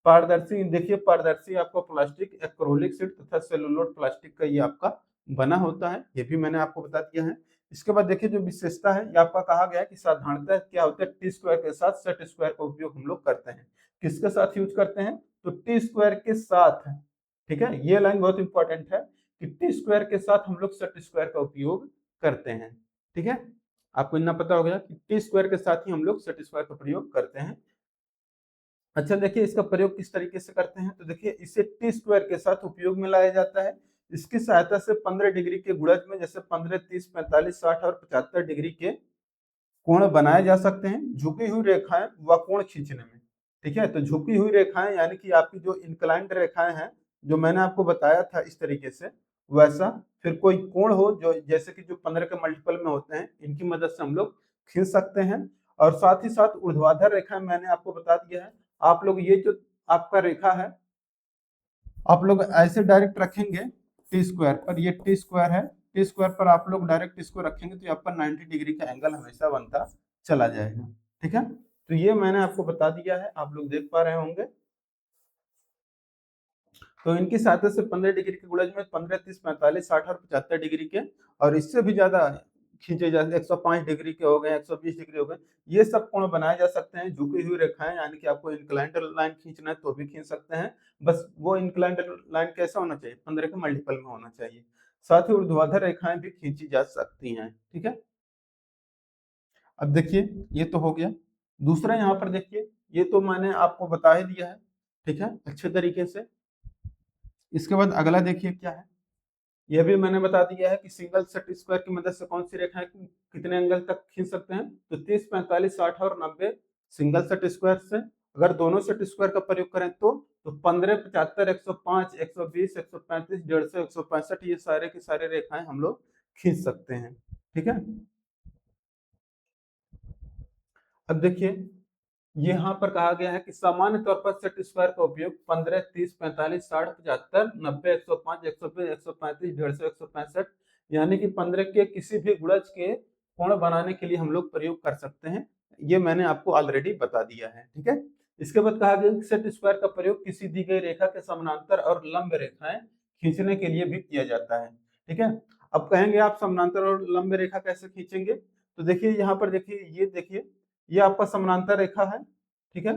पारदर्शी देखिए, पारदर्शी आपका प्लास्टिक एक्रोलिक शीट तथा सेलुलोड प्लास्टिक का ये आपका बना होता है, ये भी मैंने आपको बता दिया है। इसके बाद देखिए जो विशेषता है, ये आपका कहा गया है कि साधारणतः क्या होता है, टी स्क्वायर के साथ सेट स्क्वायर का उपयोग हम लोग करते हैं। किसके साथ यूज करते हैं? तो टी स्क्वायर के साथ। ठीक है, ये लाइन बहुत इंपॉर्टेंट है कि टी स्क्वायर के साथ हम लोग सेट स्क्वायर का उपयोग करते हैं। ठीक है, आपको इतना पता हो गया कि टी स्क्वायर के साथ ही हम लोग सेट स्क्वायर का प्रयोग करते हैं। अच्छा, देखिए इसका प्रयोग किस तरीके से करते हैं? तो देखिए इसे टी स्क्वायर के साथ उपयोग में लाया जाता है। इसकी सहायता से 15 डिग्री के गुणज में, जैसे 15 30 45 60 और 75 डिग्री के कोण बनाए जा सकते हैं झुकी हुई रेखाएं व कोण खींचने में। ठीक है, तो झुकी हुई रेखाएं यानी कि आपकी जो इंक्लाइंड रेखाएं हैं, जो मैंने आपको बताया था इस तरीके से, वैसा फिर कोई कोण हो जो जैसे कि जो 15 के मल्टीपल में होते हैं, इनकी मदद से हम लोग खींच सकते हैं। और साथ ही साथ ऊर्ध्वाधर रेखा मैंने आपको बता दिया है। आप लोग ये जो आपका रेखा है आप लोग ऐसे डायरेक्ट रखेंगे टी स्क्वायर पर, ये टी स्क्वायर है, टी स्क्वायर पर आप लोग डायरेक्ट इसको रखेंगे तो आपका 90 डिग्री का एंगल हमेशा बनता चला जाएगा। ठीक है, तो ये मैंने आपको बता दिया है, आप लोग देख पा रहे होंगे। तो इनकी सहायता से 15 डिग्री के गुणज में 15, 30, 45, 60 और 75 डिग्री के और इससे भी ज्यादा खींचे जा 105 डिग्री के हो गए, 120 डिग्री हो गए, ये सब कोण बनाए जा सकते हैं। झुकी हुई रेखाएं, यानी कि आपको इंक्लाइंड लाइन खींचना है तो भी खींच सकते हैं, बस वो इंक्लाइंड लाइन कैसा होना चाहिए, 15 के मल्टीपल में होना चाहिए। साथ ही ऊर्ध्वाधर रेखाएं भी खींची जा सकती हैं। ठीक है, अब देखिए ये तो हो गया। दूसरा यहाँ पर देखिए, ये तो मैंने आपको बता ही दिया है, ठीक है, अच्छे तरीके से। इसके बाद अगला देखिए क्या है, यह भी मैंने बता दिया है कि सिंगल सेट स्क्वायर की मदद से कौन सी रेखाएं कितने एंगल तक खींच सकते हैं। तो 30, 45, 60 और 90 सिंगल सेट स्क्वायर से। अगर दोनों सेट स्क्वायर का प्रयोग करें तो 15, 75, 105, 120, 135, 150, 165 ये सारे की सारे रेखाएं हम लोग खींच सकते हैं। ठीक है, अब देखिए यहाँ पर कहा गया है कि सामान्य तौर पर सेट स्क्वायर का उपयोग 15, 30, 45, 60, 75, 90, 105, 120, 135, 150, 165 यानी कि 15 के किसी भी गुणज के कोण बनाने के लिए हम लोग प्रयोग कर सकते हैं। ये मैंने आपको ऑलरेडी बता दिया है। ठीक है, इसके बाद कहा गया सेट स्क्वायर का प्रयोग किसी दी गई रेखा के समानांतर और लंब रेखाएं खींचने के लिए भी किया जाता है। ठीक है, अब कहेंगे आप समानांतर और लंब रेखा कैसे खींचेंगे, तो देखिए यहाँ पर देखिए, ये देखिए ये आपका समानांतर रेखा है। ठीक है,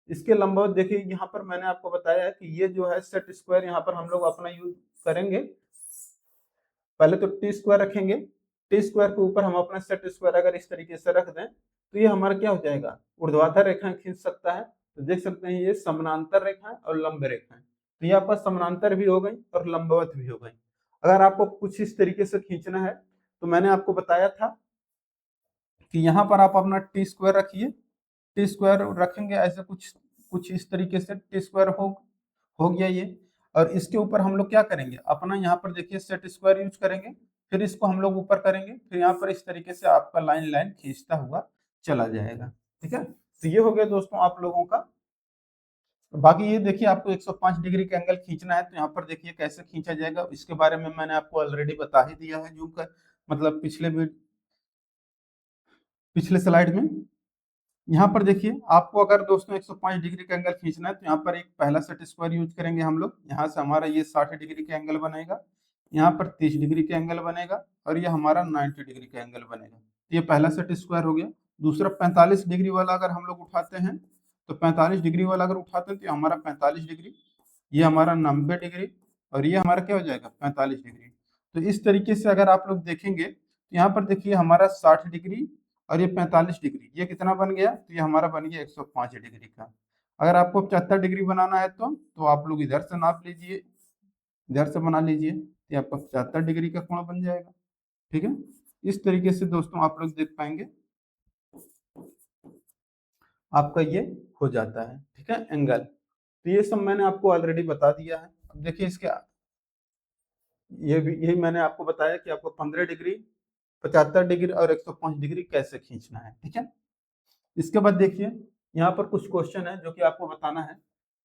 इसके लंबवत देखिए यहाँ पर मैंने आपको बताया है कि ये जो है सेट स्क्वायर यहाँ पर हम लोग अपना यूज करेंगे। पहले तो टी स्क्वायर रखेंगे, टी स्क्वायर के ऊपर हम अपना सेट स्क्वायर अगर इस तरीके से रख दें तो ये हमारा क्या हो जाएगा, ऊर्ध्वाधर रेखाएं खींच सकता है। तो देख सकते हैं ये समानांतर रेखाएं और लंब रेखाएं, तो ये आपका समानांतर भी हो गई और लंबवत भी हो गई। अगर आपको कुछ इस तरीके से खींचना है तो मैंने आपको बताया था कि यहाँ पर आप अपना टी स्क्वायर रखिए, टी स्क्वायर रखेंगे ऐसे कुछ कुछ इस तरीके से टी स्क्वायर हो गया ये। और इसके ऊपर हम लोग क्या करेंगे, अपना यहाँ पर देखिए सेट स्क्वायर यूज करेंगे, फिर इसको हम लोग ऊपर करेंगे, फिर यहाँ पर इस तरीके से आपका लाइन लाइन खींचता हुआ चला जाएगा। ठीक है, तो ये हो गया दोस्तों आप लोगों का। बाकी ये देखिए आपको 105 डिग्री का एंगल खींचना है तो यहाँ पर देखिए कैसे खींचा जाएगा, इसके बारे में मैंने आपको ऑलरेडी बता ही दिया है, जूम कर मतलब पिछले स्लाइड में। यहाँ पर देखिए आपको अगर दोस्तों 105 डिग्री का एंगल खींचना है तो यहाँ पर एक पहला सेट स्क्वायर यूज करेंगे हम लोग। यहाँ से हमारा ये 60 डिग्री का एंगल बनेगा, यहाँ पर 30 डिग्री का एंगल बनेगा और ये हमारा 90 डिग्री का एंगल बनेगा। तो ये पहला सेट स्क्वायर हो गया। दूसरा 45 डिग्री वाला अगर हम लोग उठाते हैं तो 45 डिग्री वाला अगर उठाते हैं तो हमारा 45 डिग्री, ये हमारा 90 डिग्री और ये हमारा क्या हो जाएगा 45 डिग्री। तो इस तरीके से अगर आप लोग देखेंगे तो यहाँ पर देखिए हमारा 60 डिग्री और ये 45 डिग्री, ये कितना बन गया, तो ये हमारा बन गया 105 डिग्री का। अगर आपको 75 डिग्री बनाना है तो आप लोग इधर से नाप लीजिए, इधर से बना लीजिए, तो आपका 75 डिग्री का कोण बन जाएगा। ठीक है, इस तरीके से दोस्तों आप लोग देख पाएंगे आपका ये हो जाता है। ठीक है, एंगल तो ये सब मैंने आपको ऑलरेडी बता दिया है। अब देखिए इसके ये भी यही मैंने आपको बताया कि आपको 15 डिग्री, 75 डिग्री और 105 डिग्री कैसे खींचना है। ठीक है, इसके बाद देखिए यहाँ पर कुछ क्वेश्चन है जो कि आपको बताना है।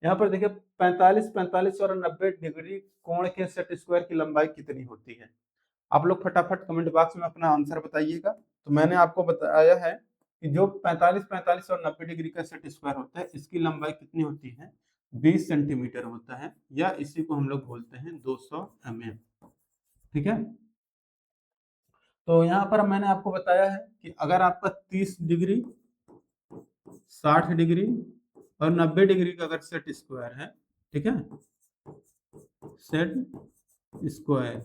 यहाँ पर देखिए 45, 45 और 90 डिग्री कोण के सेट स्क्वायर की लंबाई कितनी होती है। आप लोग फटाफट कमेंट बॉक्स में अपना आंसर बताइएगा। तो मैंने आपको बताया है कि जो 45, 45 और 90 डिग्री का सेट स्क्वायर होता है इसकी लंबाई कितनी होती है, 20 सेंटीमीटर होता है, या इसी को हम लोग बोलते हैं 200 mm। ठीक है, तो यहाँ पर मैंने आपको बताया है कि अगर आपका 30 डिग्री, 60 डिग्री और 90 डिग्री का अगर सेट स्क्वायर है, ठीक है, सेट स्क्वायर,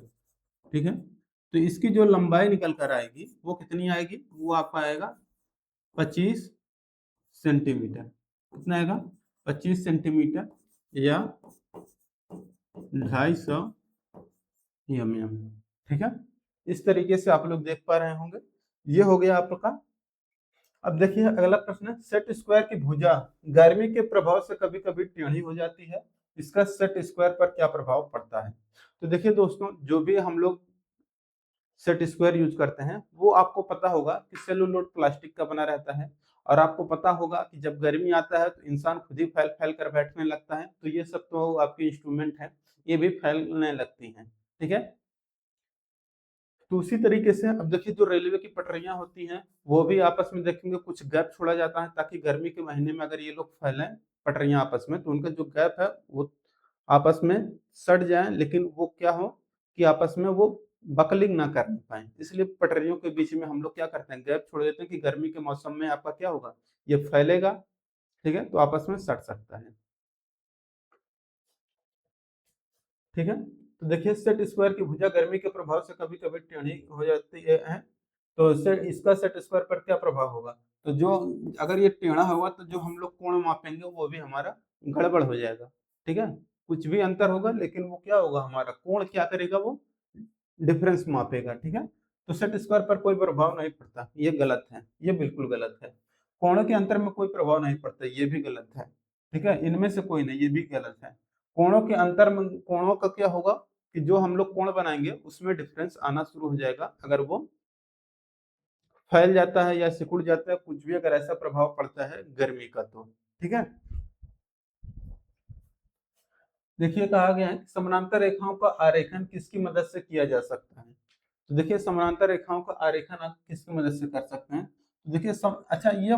ठीक है, तो इसकी जो लंबाई निकल कर आएगी वो कितनी आएगी, वो आपका आएगा 25 सेंटीमीटर। कितना आएगा, 25 सेंटीमीटर या 250 mm। ठीक है, इस तरीके से आप लोग देख पा रहे होंगे। ये हो गया आपका। अब देखिए अगला प्रश्न है, सेट स्क्वायर की भुजा गर्मी के प्रभाव से कभी कभी टेढ़ी हो जाती है, इसका सेट स्क्वायर पर क्या प्रभाव पड़ता है। तो देखिए दोस्तों जो भी हम लोग सेट स्क्वायर यूज करते हैं वो आपको पता होगा कि सेलुलोज प्लास्टिक का बना रहता है और आपको पता होगा कि जब गर्मी आता है तो इंसान खुद ही फैल फैल कर बैठने लगता है, तो ये सब तो आपके इंस्ट्रूमेंट है, ये भी फैलने लगती हैं, ठीक है। तो उसी तरीके से अब देखिए जो रेलवे की पटरियां होती हैं वो भी आपस में देखेंगे कुछ गैप छोड़ा जाता है, ताकि गर्मी के महीने में अगर ये लोग फैलें पटरियां आपस में, तो उनका जो गैप है वो आपस में सट जाए, लेकिन वो क्या हो कि आपस में वो बकलिंग ना कर पाए, इसलिए पटरियों के बीच में हम लोग क्या करते हैं, गैप छोड़ देते हैं कि गर्मी के मौसम में आपका क्या होगा, ये फैलेगा, ठीक है, तो आपस में सट सकता है, ठीक है। तो देखिए सेट स्क्वायर की भुजा गर्मी के प्रभाव से कभी कभी टेढ़ी हो जाती है, तो सेट इसका सेट स्क्वायर पर क्या प्रभाव होगा, तो जो अगर ये टेढ़ा होगा तो जो हम लोग कोण मापेंगे वो भी हमारा गड़बड़ हो जाएगा, ठीक है। कुछ भी अंतर होगा लेकिन वो क्या होगा, हमारा कोण क्या करेगा, वो डिफरेंस मापेगा, ठीक है। तो सेट स्क्वायर पर कोई प्रभाव नहीं पड़ता, ये गलत है, ये बिल्कुल गलत है। कोणों के अंतर में कोई प्रभाव नहीं पड़ता, ये भी गलत है, ठीक है, इनमें से कोई नहीं, ये भी गलत है। कोणों के अंतर में कोणों का क्या होगा कि जो हम लोग कोण बनाएंगे उसमें डिफरेंस आना शुरू हो जाएगा, अगर वो फैल जाता है या सिकुड़ जाता है, कुछ भी अगर ऐसा प्रभाव पड़ता है गर्मी का, तो ठीक है। देखिए कहा गया है कि समानांतर रेखाओं का आरेखन किसकी मदद से किया जा सकता है, तो देखिए समानांतर रेखाओं का आरेखन आप किसकी मदद से कर सकते हैं, तो देखिए अच्छा ये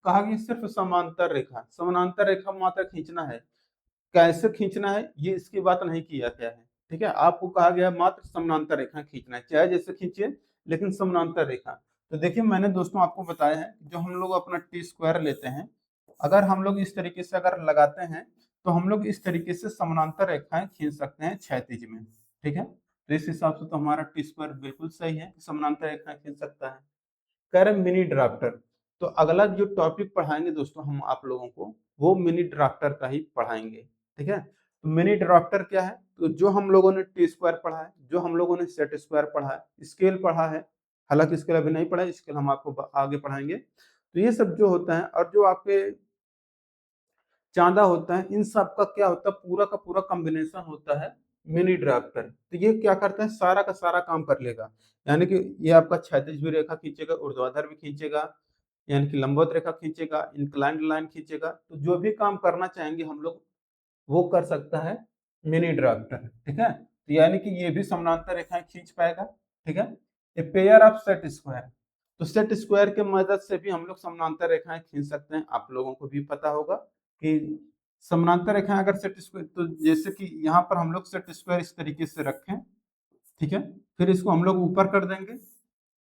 कहा गया सिर्फ समांतर रेखा, समानांतर रेखा मात्र खींचना है, कैसे खींचना है ये इसकी बात नहीं किया गया है, ठीक है। आपको कहा गया है मात्र समानांतर रेखा खींचना है, चाहे जैसे खींचिए लेकिन समानांतर रेखा। तो देखिए मैंने दोस्तों आपको बताया है जो हम लोग अपना टी स्क्वायर लेते हैं, अगर हम लोग इस तरीके से अगर लगाते हैं तो हम लोग इस तरीके से समानांतर रेखाएं खींच सकते हैं क्षैतिज में, ठीक है। तो इस हिसाब से तो हमारा टी स्क्वायर बिल्कुल सही है, समानांतर रेखाएं खींच सकता है। कह रहे मिनी ड्राफ्टर, तो अगला जो टॉपिक पढ़ाएंगे दोस्तों हम आप लोगों को वो मिनी ड्राफ्टर का ही पढ़ाएंगे, ठीक है। तो मिनी ड्राफ्टर क्या है, तो जो हम लोगों ने टी स्क्वायर पढ़ा है, जो हम लोगों ने सेट स्क्वायर पढ़ा है, स्केल पढ़ा है, हालांकि स्केल अभी नहीं पढ़ा है, स्केल हम आपको आगे पढ़ाएंगे, तो ये सब जो होता है और जो आपके चांदा होता है, इन सब का क्या होता है, पूरा का पूरा कॉम्बिनेशन होता है मिनी ड्राफ्टर। तो ये क्या करता है, सारा का सारा काम कर लेगा, यानी कि ये आपका क्षैतिज भी रेखा खींचेगा, ऊर्ध्वाधर भी खींचेगा, यानी कि लंबवत रेखा खींचेगा, इंक्लाइंड लाइन खींचेगा, तो जो भी काम करना चाहेंगे हम लोग वो कर सकता है मिनी ड्राफ्टर, ठीक है। तो यानी कि ये भी समानांतर रेखाएं खींच पाएगा, ठीक है। A pair of set square, तो सेट स्क्वायर के मदद से भी हम लोग समानांतर रेखाएं खींच सकते हैं, आप लोगों को भी पता होगा कि समानांतर रेखाएं अगर सेट स्क्वायर, तो जैसे कि यहाँ पर हम लोग सेट स्क्वायर इस तरीके से रखें, ठीक है, फिर इसको हम लोग ऊपर कर देंगे,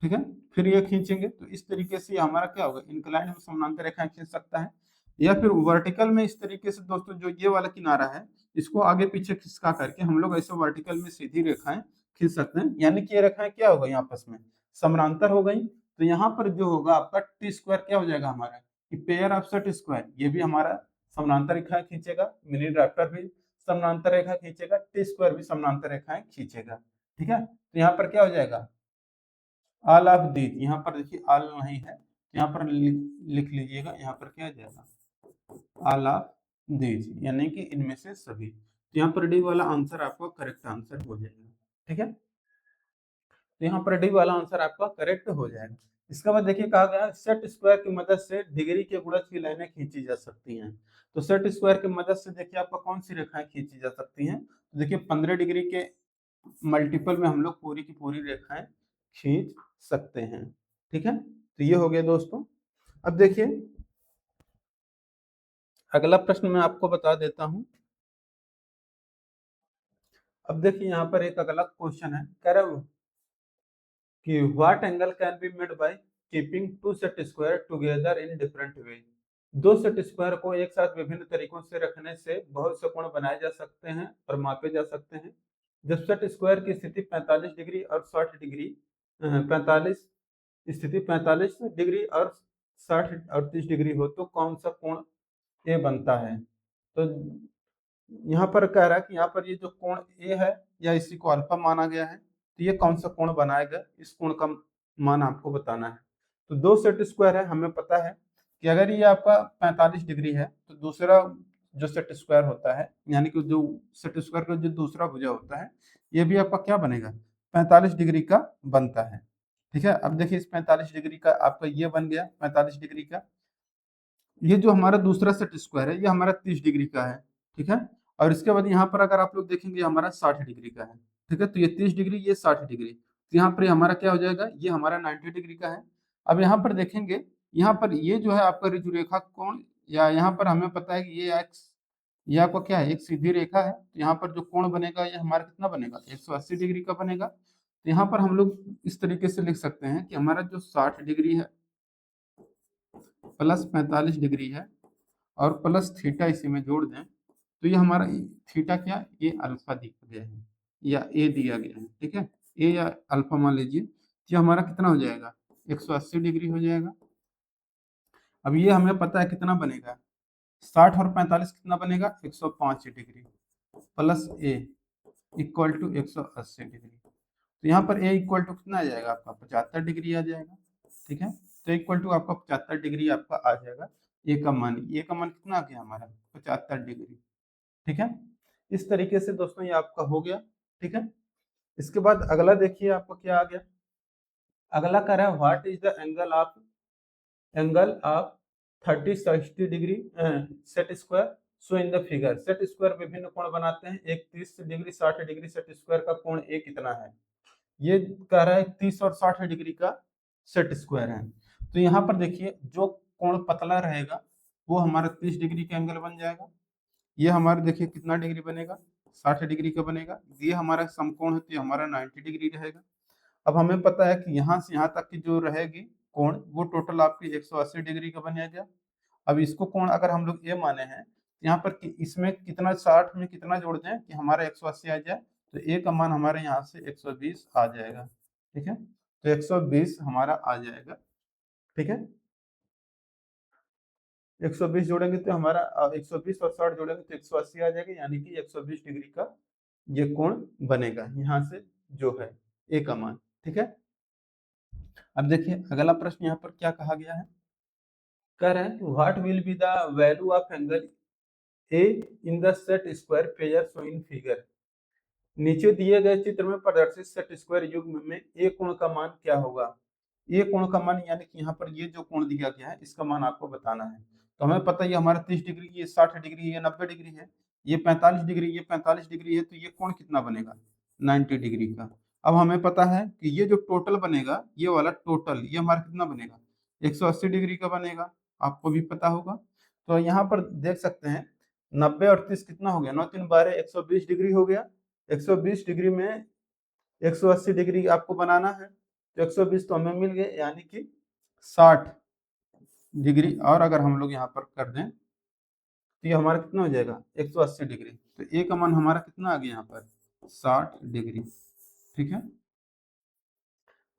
ठीक है, फिर ये खींचेंगे, तो इस तरीके से हमारा क्या होगा, इंक्लाइंड में समानांतर रेखाएं खींच सकता है, या फिर वर्टिकल में इस तरीके से दोस्तों जो ये वाला किनारा है इसको आगे पीछे खिसका करके हम लोग ऐसे वर्टिकल में सीधी रेखाएं खींच सकते हैं, यानी कि ये रेखाएं क्या होगा, यहाँ आपस में समानांतर हो गई। तो यहाँ पर जो होगा आपका टी स्क्वायर क्या हो जाएगा हमारा, कि पेयर ऑफ सेट स्क्वायर, ये भी हमारा समानांतर रेखाएं खींचेगा, मिनी ड्राफ्टर भी समानांतर रेखा खींचेगा, टी स्क्वायर भी समानांतर रेखाएं खींचेगा, ठीक है। तो यहाँ पर क्या हो जाएगा, ऑल ऑफ दीज, यहाँ पर देखिए ऑल नहीं है, यहाँ पर लिख लीजिएगा, यहाँ पर क्या आ जाएगा, ऑल ऑफ दीज, यानी कि इनमें से सभी, तो यहाँ पर डी वाला आंसर आपका करेक्ट आंसर हो जाएगा, ठीक है। तो यहाँ पर डी वाला आंसर आपका करेक्ट हो जाएगा। इसके बाद देखिए कहा गया सेट स्क्वायर की मदद से डिग्री के गुणज की लाइनें खींची जा सकती हैं, तो सेट स्क्वायर की मदद से देखिए आपका कौन सी रेखाएं खींची जा सकती हैं, तो देखिए 15 डिग्री के मल्टीपल में हम लोग पूरी की पूरी रेखाएं खींच सकते हैं, ठीक है। तो ये हो गया दोस्तों। अब देखिए अगला प्रश्न मैं आपको बता देता हूं। अब देखिए यहाँ पर एक अगला क्वेश्चन है, कह रहा हूँ कि what angle can be made by keeping two set square together in different way, दो सेट स्क्वायर को एक साथ विभिन्न तरीकों से रखने से बहुत से कोण बनाए जा सकते हैं और मापे जा सकते हैं। जब सेट स्क्वायर की स्थिति 45 डिग्री और 60 डिग्री 45 स्थिति 45 डिग्री और 60 और 30 डिग्री हो तो कौन सा कोण ए बनता है, तो यहाँ पर कह रहा है कि यहाँ पर ये जो कोण ए है या इसी को अल्फा माना गया है, तो ये कौन सा कोण बनाएगा, इस कोण का मान आपको बताना है। तो दो सेट स्क्वायर है, हमें पता है कि अगर ये आपका 45 डिग्री है तो दूसरा जो सेट स्क्वायर होता है, यानी कि जो सेट स्क्वायर का जो दूसरा भुजा होता है ये भी आपका क्या बनेगा, 45 डिग्री का बनता है, ठीक है। अब देखिए इस 45 डिग्री का आपका ये बन गया 45 डिग्री का, ये जो हमारा दूसरा सेट स्क्वायर है ये हमारा 30 डिग्री का है, ठीक है। और इसके बाद यहाँ पर अगर आप लोग देखेंगे हमारा 60 डिग्री का है, ठीक है। तो ये 30 डिग्री, ये 60 डिग्री, तो यहाँ पर हमारा क्या हो जाएगा, ये हमारा 90 डिग्री का है। अब यहाँ पर देखेंगे, यहाँ पर ये जो है आपका ऋजुरेखा कोण, या यहाँ पर हमें पता है कि ये एक्स, ये आपका क्या है, एक सीधी रेखा है। तो यहाँ पर जो कोण बनेगा ये हमारा कितना बनेगा, 180 डिग्री का बनेगा। तो यहाँ पर हम लोग इस तरीके से लिख सकते हैं कि हमारा जो 60 डिग्री है प्लस 45 डिग्री है और प्लस थीटा इसी में जोड़ दें, तो ये हमारा थीटा क्या, ये अल्फा दिया गया है या ए दिया गया है, ठीक है। ए या अल्फा मान लीजिए, तो ये हमारा कितना हो जाएगा, 180 डिग्री हो जाएगा। अब ये हमें पता है कितना बनेगा, 60 और 45 कितना बनेगा, 105 degree plus A equal to 180 degree. तो यहाँ पर ए इक्वल टू कितना आ जाएगा आपका, 75 डिग्री आ जाएगा, ठीक है। तो इक्वल टू आपका 75 डिग्री आपका आ जाएगा। ए का मान कितना आ गया हमारा, 75 डिग्री, ठीक है। इस तरीके से दोस्तों ये आपका हो गया, ठीक है। इसके बाद अगला देखिए आपका क्या आ गया, अगला कह रहा है what is the angle of 30-60 degree set square so in the figure. Set square विभिन्न कोण बनाते हैं, एक 30 डिग्री 60 डिग्री सेट स्क्वायर का कोण ए कितना है। ये कह रहा है 30 और 60 डिग्री का सेट स्क्वायर है। तो यहाँ पर देखिए जो कोण पतला रहेगा वो हमारा 30 डिग्री का एंगल बन जाएगा। ये हमारा देखिए कितना डिग्री बनेगा, 60 डिग्री का बनेगा। ये हमारा समकोण है तो ये हमारा 90 डिग्री रहेगा। अब हमें पता है कि यहाँ से यहाँ तक की जो रहेगी कोण वो टोटल आपकी 180 डिग्री का बन गया। अब इसको कोण अगर हम लोग ए माने हैं, यहाँ पर इसमें कितना 60 में कितना जोड़ दें कि हमारा 180 आ जाए, तो ए का मान हमारे यहाँ से 120 आ जाएगा, ठीक है। तो 120 हमारा आ जाएगा, ठीक है। 120 जोड़ेंगे तो हमारा 120 और 60 जोड़ेंगे तो 180 आ जाएगा, यानी कि 120 डिग्री का ये कोण बनेगा यहाँ से जो है ए का मान, ठीक है। अब देखिए अगला प्रश्न यहाँ पर क्या कहा गया है, कह रहे हैं what will be the value of angle A in the set square figure so in figure. नीचे दिए गए चित्र में प्रदर्शित सेट स्क्वायर युग्म में ए कोण का मान क्या होगा। ए कोण का मान यानी कि यहाँ पर ये जो कोण दिया गया है इसका मान आपको बताना है। तो हमें पता है ये हमारा 30 डिग्री, ये 60 डिग्री, ये 90 डिग्री है, ये 45 डिग्री, ये 45 डिग्री है, तो ये कोण कितना बनेगा, 90 डिग्री का। अब हमें पता है कि ये जो टोटल बनेगा, ये वाला टोटल ये हमारा कितना बनेगा, 180 डिग्री का बनेगा, आपको भी पता होगा। तो यहाँ पर देख सकते हैं 90 और 30 कितना हो गया, 9 3 12 120 डिग्री हो गया। 120 डिग्री में 180 डिग्री आपको बनाना है, तो 120 तो हमें मिल गए, यानी कि 60 डिग्री और अगर हम लोग यहाँ पर कर दें तो ये हमारा कितना हो जाएगा, 180 डिग्री। तो ए का मान हमारा कितना आ गया यहाँ पर, 60 डिग्री, ठीक है।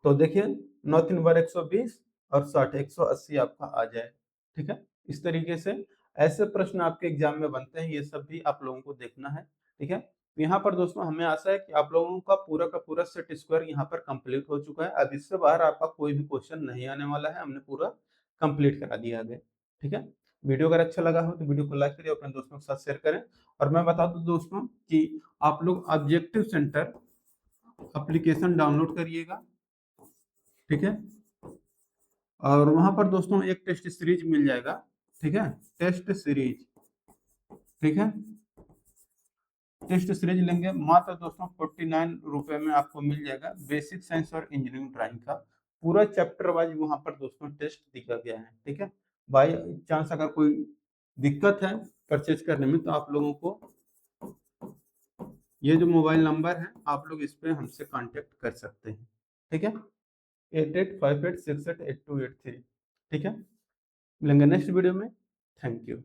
तो देखिए 9 3 बार 120 और 60 180 आपका आ जाए, ठीक है। इस तरीके से ऐसे प्रश्न आपके एग्जाम में बनते हैं, ये सब भी आप लोगों को देखना है, ठीक है। तो यहाँ पर दोस्तों हमें आशा है कि आप लोगों का पूरा का पूरा सेट स्क्वायर यहाँ पर कंप्लीट हो चुका है। अब इससे बाहर आपका कोई भी क्वेश्चन नहीं आने वाला है, हमने पूरा कंप्लीट करा दिया है, ठीक है। वीडियो अगर अच्छा लगा हो तो वीडियो को लाइक करिए, अपने दोस्तों के साथ शेयर करें। और मैं बता दूं दोस्तों कि आप लोग ऑब्जेक्टिव सेंटर एप्लीकेशन डाउनलोड करिएगा, ठीक है। और वहां पर दोस्तों एक टेस्ट सीरीज मिल जाएगा, ठीक है, टेस्ट सीरीज, ठीक है। टेस्ट सीरीज लेंगे मात्र दोस्तों 49 रुपए में आपको मिल जाएगा। बेसिक साइंस और इंजीनियरिंग ड्राइंग का पूरा चैप्टर वाइज वहां पर दोस्तों टेस्ट दिया गया है, ठीक है। बाई चांस अगर कोई दिक्कत है परचेज करने में तो आप लोगों को ये जो मोबाइल नंबर है आप लोग इस पे हमसे कांटेक्ट कर सकते हैं, ठीक है, 8858688283, ठीक है। मिलेंगे नेक्स्ट वीडियो में, थैंक यू।